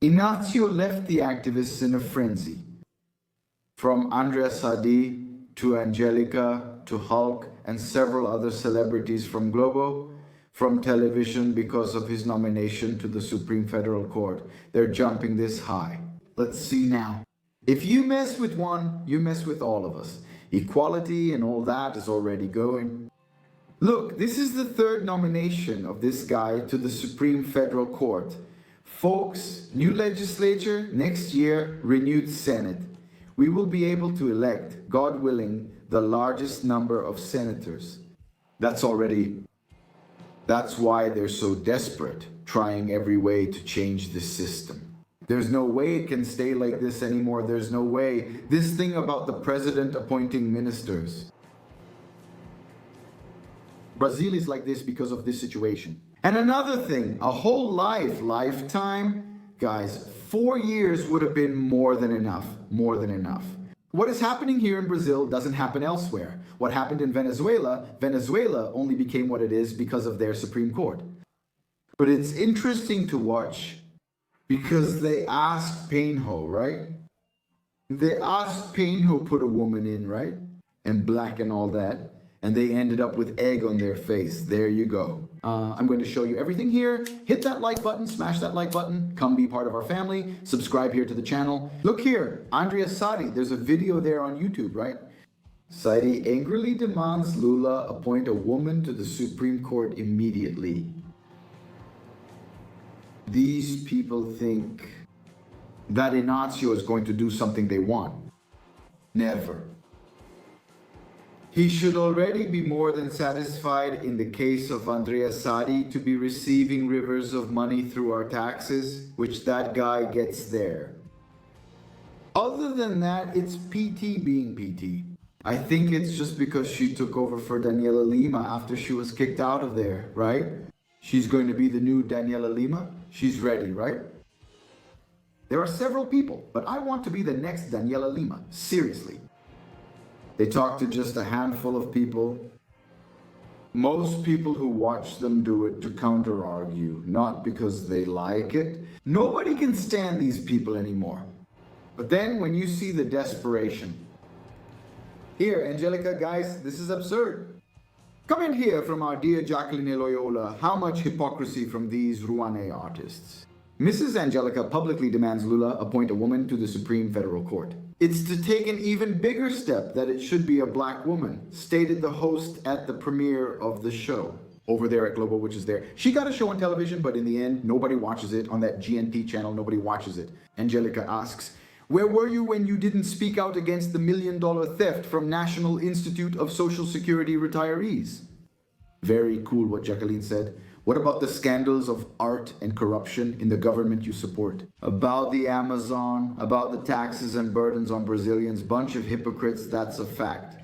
Inácio left the activists in a frenzy. From Andrea Sadi to Angélica to Hulk and several other celebrities from Globo, from television because of his nomination to the Supreme Federal Court. They're jumping this high. Let's see now. If you mess with one, you mess with all of us. Equality and all that is already going. Look, this is the third nomination of this guy to the Supreme Federal Court. Folks, new legislature, next year, renewed Senate. We will be able to elect, God willing, the largest number of senators. That's why they're so desperate, trying every way to change this system. There's no way it can stay like this anymore. There's no way. This thing about the president appointing ministers. Brazil is like this because of this situation. And another thing, a whole lifetime, guys, 4 years would have been more than enough. What is happening here in Brazil doesn't happen elsewhere. What happened in Venezuela only became what it is because of their Supreme Court. But it's interesting to watch because they asked Painho, right? They asked Painho put a woman in, right? And black and all that. And they ended up with egg on their face. There you go. I'm going to show you everything here. Hit that like button, smash that like button, come be part of our family, subscribe here to the channel. Look here, Andrea Sadi, there's a video there on YouTube, right? Sadi angrily demands Lula appoint a woman to the Supreme Court immediately. These people think that Inácio is going to do something they want. Never. He should already be more than satisfied in the case of Andrea Sadi to be receiving rivers of money through our taxes, which that guy gets there. Other than that, it's PT being PT. I think it's just because she took over for Daniela Lima after she was kicked out of there, right? She's going to be the new Daniela Lima. She's ready, right? There are several people, but I want to be the next Daniela Lima, seriously. They talk to just a handful of people. Most people who watch them do it to counter-argue, not because they like it. Nobody can stand these people anymore. But then when you see the desperation. Here, Angélica, guys, this is absurd. Comment here from our dear Jacqueline Loyola, how much hypocrisy from these Rouennais artists. Mrs. Angélica publicly demands Lula appoint a woman to the Supreme Federal Court. It's to take an even bigger step that it should be a black woman, stated the host at the premiere of the show. Over there at Globo, which is there. She got a show on television, but in the end, nobody watches it. On that GNT channel, nobody watches it. Angélica asks, where were you when you didn't speak out against the $1 million theft from National Institute of Social Security retirees? Very cool what Jacqueline said. What about the scandals of art and corruption in the government you support? About the Amazon, about the taxes and burdens on Brazilians, bunch of hypocrites, that's a fact.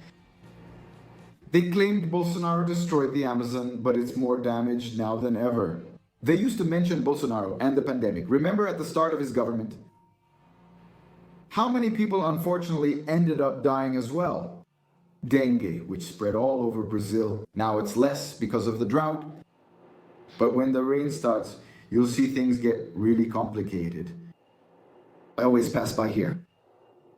They claimed Bolsonaro destroyed the Amazon, but it's more damaged now than ever. They used to mention Bolsonaro and the pandemic. Remember at the start of his government? How many people unfortunately ended up dying as well? Dengue, which spread all over Brazil. Now it's less because of the drought. But when the rain starts, you'll see things get really complicated. I always pass by here.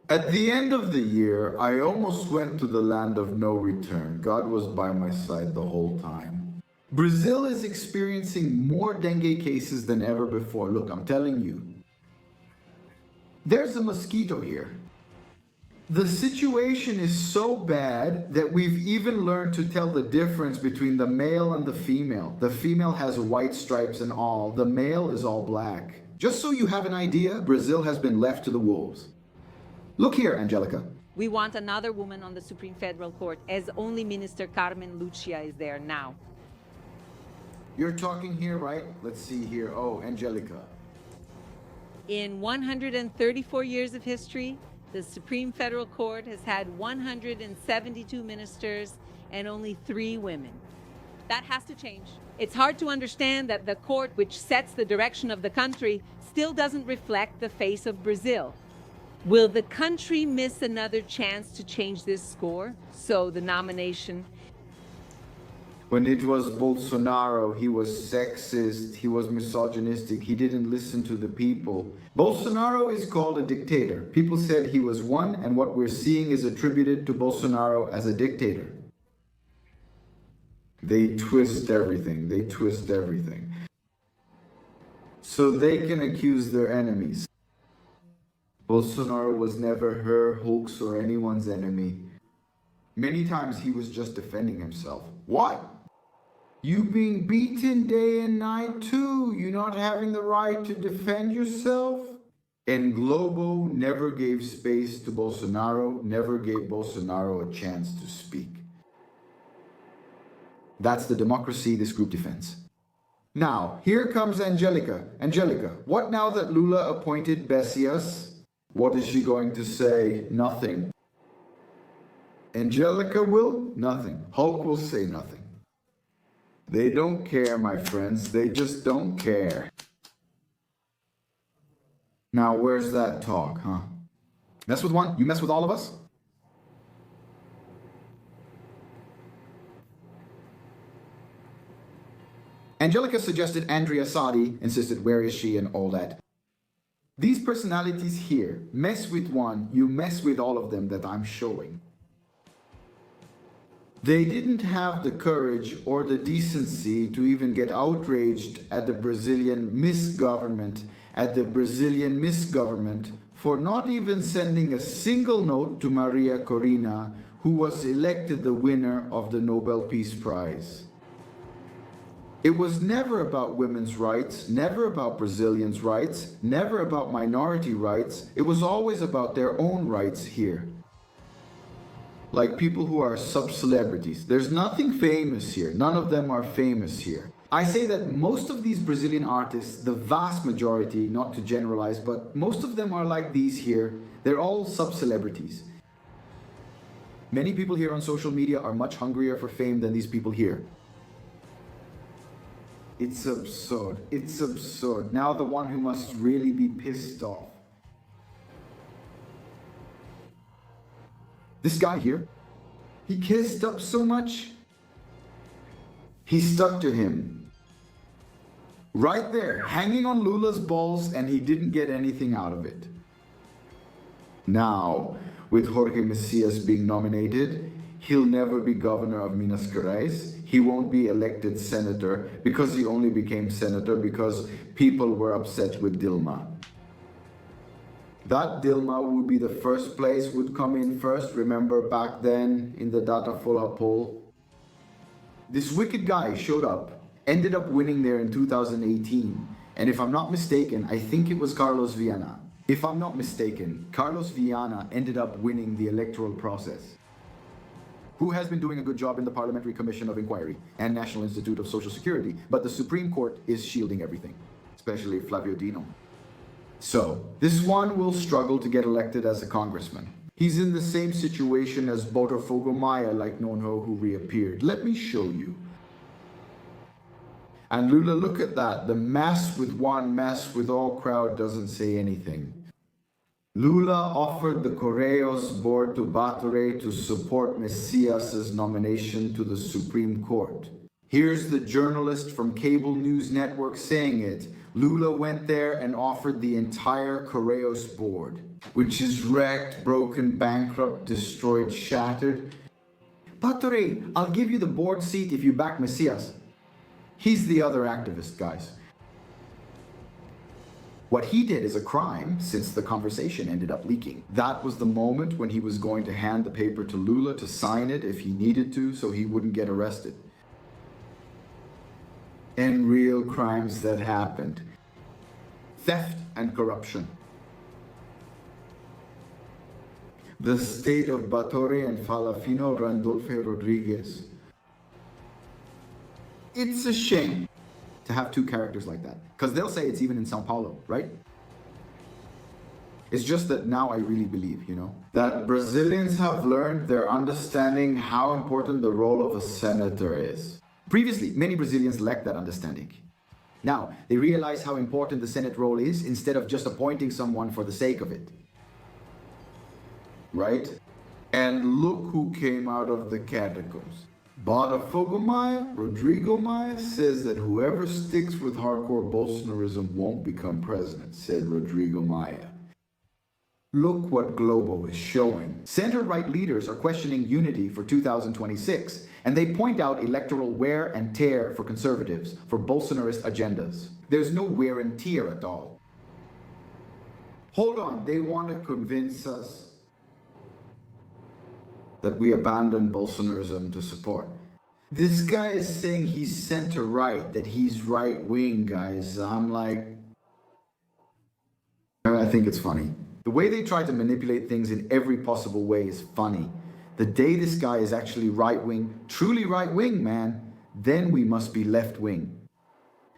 At the end of the year, I almost went to the land of no return. God was by my side the whole time. Brazil is experiencing more dengue cases than ever before. Look, I'm telling you. There's a mosquito here. The situation is so bad that we've even learned to tell the difference between the male and the female. The female has white stripes and all. The male is all black. Just so you have an idea, Brazil has been left to the wolves. Look here, Angélica. We want another woman on the Supreme Federal Court, as only Minister Carmen Lucia is there now. You're talking here, right? Let's see here. Oh, Angélica. In 134 years of history, the Supreme Federal Court has had 172 ministers and only 3 women. That has to change. It's hard to understand that the court, which sets the direction of the country, still doesn't reflect the face of Brazil. Will the country miss another chance to change this score? So the nomination When it was Bolsonaro, he was sexist, he was misogynistic, he didn't listen to the people. Bolsonaro is called a dictator. People said he was one, and what we're seeing is attributed to Bolsonaro as a dictator. They twist everything, they twist everything. So they can accuse their enemies. Bolsonaro was never her, Hulk's, or anyone's enemy. Many times he was just defending himself. What? You being beaten day and night too? You not having the right to defend yourself? And Globo never gave space to Bolsonaro, never gave Bolsonaro a chance to speak. That's the democracy this group defends. Now, here comes Angélica. Angélica, what now that Lula appointed Bessias? What is she going to say? Nothing. Angélica will? Nothing. Hulk will say nothing. They don't care, my friends. They just don't care. Now, where's that talk, huh? Mess with one, you mess with all of us? Angélica suggested Andrea. Sadi insisted, where is she, and all that. These personalities here, mess with one, you mess with all of them that I'm showing. They didn't have the courage or the decency to even get outraged at the Brazilian misgovernment, for not even sending a single note to Maria Corina, who was elected the winner of the Nobel Peace Prize. It was never about women's rights, never about Brazilians' rights, never about minority rights. It was always about their own rights here. Like people who are sub-celebrities. There's nothing famous here. None of them are famous here. I say that most of these Brazilian artists, the vast majority, not to generalize, but most of them are like these here. They're all sub-celebrities. Many people here on social media are much hungrier for fame than these people here. It's absurd. It's absurd. Now the one who must really be pissed off. This guy here, he kissed up so much, he stuck to him. Right there, hanging on Lula's balls, and he didn't get anything out of it. Now, with Jorge Messias being nominated, he'll never be governor of Minas Gerais. He won't be elected senator because he only became senator because people were upset with Dilma. That Dilma would be the first place, would come in first, remember back then in the Datafolha poll. This wicked guy showed up, ended up winning there in 2018. And if I'm not mistaken, I think it was Carlos Viana. If I'm not mistaken, Carlos Viana ended up winning the electoral process. Who has been doing a good job in the Parliamentary Commission of Inquiry and National Institute of Social Security, but the Supreme Court is shielding everything, especially Flavio Dino. So, this one will struggle to get elected as a congressman. He's in the same situation as Botafogo Maia, like Nonho, who reappeared. Let me show you. And Lula, look at that. The mess with one, mess with all crowd doesn't say anything. Lula offered the Correios board to Batoré to support Messias' nomination to the Supreme Court. Here's the journalist from cable news network saying it. Lula went there and offered the entire Correios board, which is wrecked, broken, bankrupt, destroyed, shattered. Batoré, I'll give you the board seat if you back Messias. He's the other activist, guys. What he did is a crime since the conversation ended up leaking. That was the moment when he was going to hand the paper to Lula to sign it if he needed to so he wouldn't get arrested. And real crimes that happened. Theft and corruption. The state of Batoré and Falafino Randolfo Rodriguez. It's a shame to have two characters like that. Because they'll say it's even in Sao Paulo, right? It's just that now I really believe, that Brazilians have learned, they're understanding how important the role of a senator is. Previously, many Brazilians lacked that understanding. Now, they realize how important the Senate role is instead of just appointing someone for the sake of it. Right? And look who came out of the catacombs. Rodrigo Maya says that whoever sticks with hardcore Bolsonarism won't become president, said Rodrigo Maya. Look what Globo is showing. Center-right leaders are questioning unity for 2026, and they point out electoral wear and tear for conservatives, for Bolsonarist agendas. There's no wear and tear at all. Hold on, they want to convince us that we abandon Bolsonarism to support. This guy is saying he's center-right, that he's right-wing, guys. I'm like, I think it's funny. The way they try to manipulate things in every possible way is funny. The day this guy is actually right-wing, truly right-wing, man, then we must be left-wing.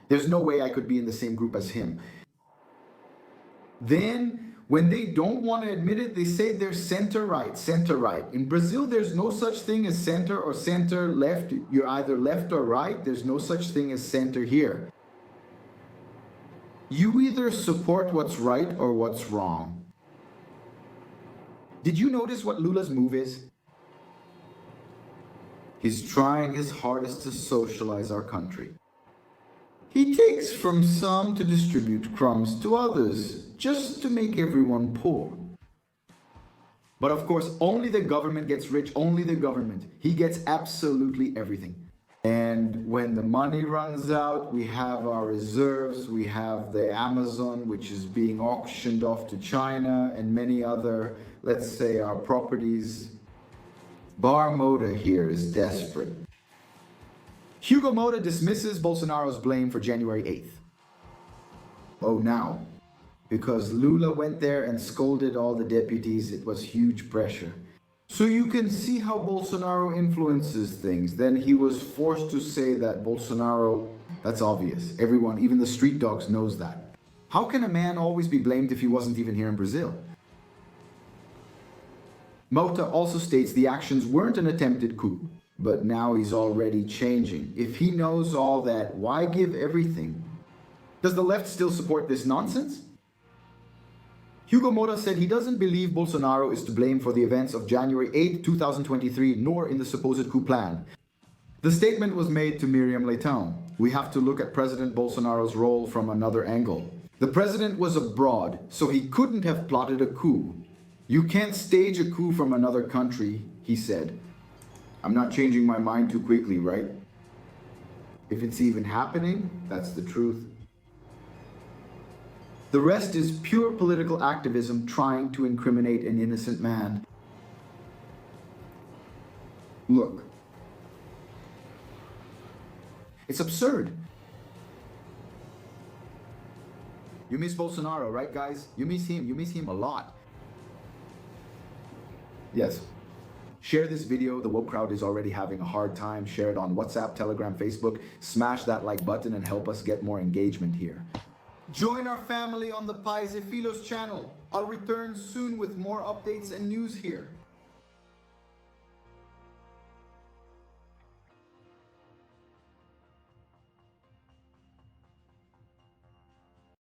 There's no way I could be in the same group as him. Then, when they don't want to admit it, they say they're center-right, center-right. In Brazil, there's no such thing as center or center-left. You're either left or right. There's no such thing as center here. You either support what's right or what's wrong. Did you notice what Lula's move is? He's trying his hardest to socialize our country. He takes from some to distribute crumbs to others, just to make everyone poor. But of course, only the government gets rich, only the government. He gets absolutely everything. And when the money runs out, we have our reserves, we have the Amazon, which is being auctioned off to China, and many other, let's say, our properties. Bar Moda here is desperate. Hugo Moda dismisses Bolsonaro's blame for January 8th. Oh, now, because Lula went there and scolded all the deputies, it was huge pressure. So you can see how Bolsonaro influences things. Then he was forced to say that Bolsonaro, that's obvious. Everyone, even the street dogs, knows that. How can a man always be blamed if he wasn't even here in Brazil? Mota also states the actions weren't an attempted coup, but now he's already changing. If he knows all that, why give everything? Does the left still support this nonsense? Hugo Moura said he doesn't believe Bolsonaro is to blame for the events of January 8, 2023, nor in the supposed coup plan. The statement was made to Miriam Leitão. We have to look at President Bolsonaro's role from another angle. The president was abroad, so he couldn't have plotted a coup. You can't stage a coup from another country, he said. I'm not changing my mind too quickly, right? If it's even happening, that's the truth. The rest is pure political activism trying to incriminate an innocent man. Look. It's absurd. You miss Bolsonaro, right, guys? You miss him a lot. Yes. Share this video. The woke crowd is already having a hard time. Share it on WhatsApp, Telegram, Facebook. Smash that like button and help us get more engagement here. Join our family on the Paise Filos channel. I'll return soon with more updates and news here.